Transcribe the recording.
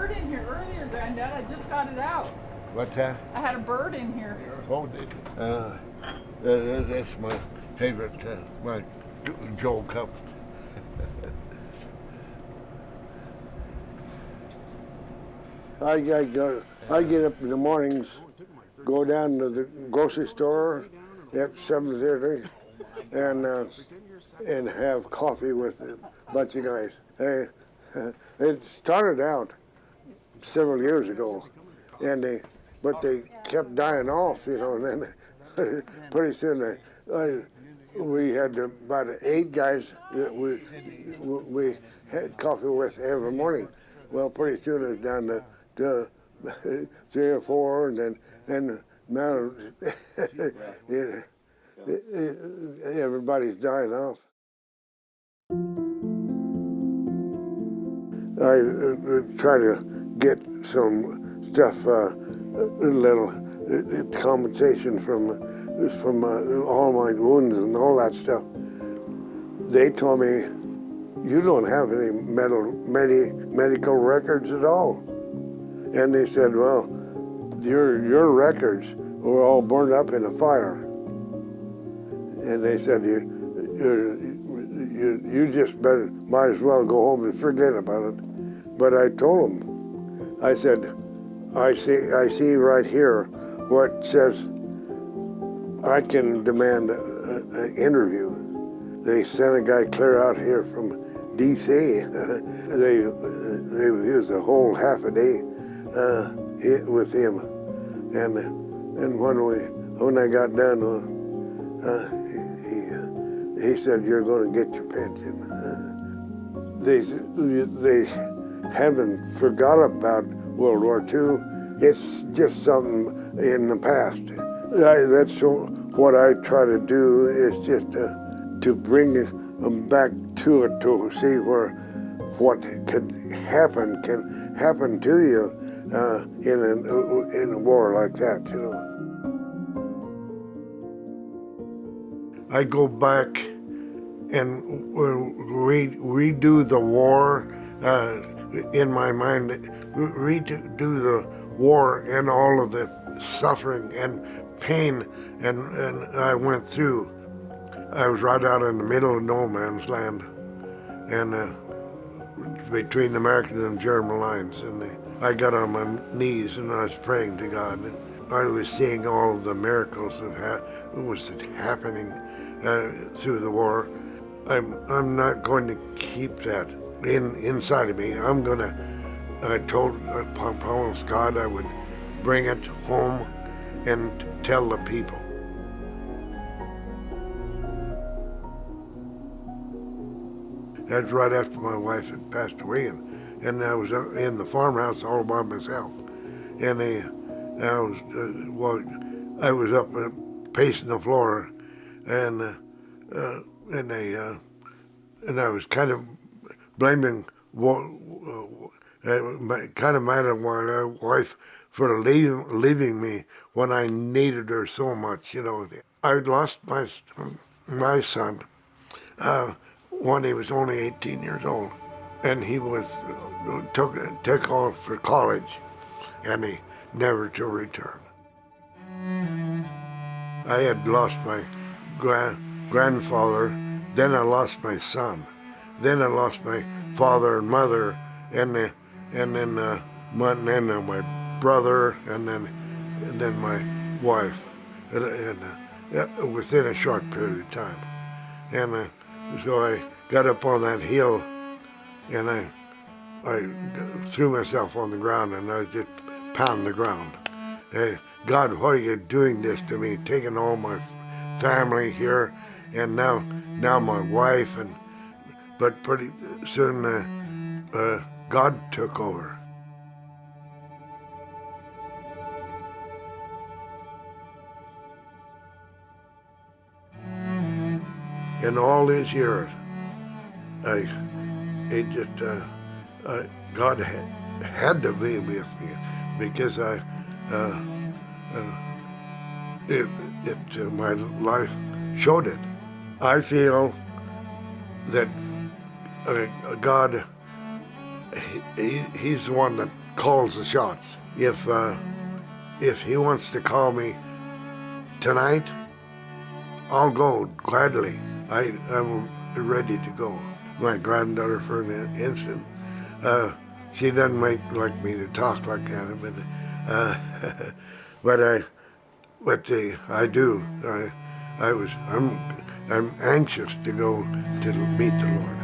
bird in here earlier, Granddad. I just got it out. What's that? I had a bird in here. Oh, that's my favorite, my Joe Cup. I get up in the mornings, go down to the grocery store at 7:30, and have coffee with a bunch of guys. It started out several years ago, but they kept dying off, you know, and then pretty soon we had about 8 guys that we had coffee with every morning. Well, pretty soon it was down to 3 or 4, and now everybody's dying off. I try to get some stuff, little compensation from all my wounds and all that stuff. They told me, you don't have any medical records at all. And they said, well, your records were all burned up in a fire. And they said, you just might as well go home and forget about it. But I told them, I said, I see right here what says I can demand an interview. They sent a guy clear out here from D.C. They used a whole half a day with him, and when I got done, he said, "You're going to get your pension." They haven't forgot about World War II. It's just something in the past. That's what I try to do, is just to bring them back to it, to see what can happen to you in a war like that, you know. I go back and redo the war in my mind, redo the war and all of the suffering and pain and I went through. I was right out in the middle of no man's land, and between the American and German lines, and I got on my knees and I was praying to God. I was seeing all of the miracles that was happening through the war. I'm not going to keep that inside of me. I promised God I would bring it home and tell the people. That's right after my wife had passed away, and I was in the farmhouse all by myself. And I was up pacing the floor, and I was kind of blaming, kind of mad at my wife for leaving me when I needed her so much, you know. I lost my son when he was only 18 years old, and he was took off for college, and he never to return. I had lost my grandfather, then I lost my son, then I lost my father and mother, and then my brother, and then my wife, within a short period of time. And so I got up on that hill, and I threw myself on the ground, and I just pounded the ground. Hey, God, why are you doing this to me? Taking all my family here, and now my wife, but pretty soon God took over. In all these years, God had to be with me, because my life showed it. I feel that God, He's the one that calls the shots. If he wants to call me tonight, I'll go gladly. I'm ready to go. My granddaughter, for an instance, she doesn't like me to talk like that, but I do. I'm anxious to go to meet the Lord.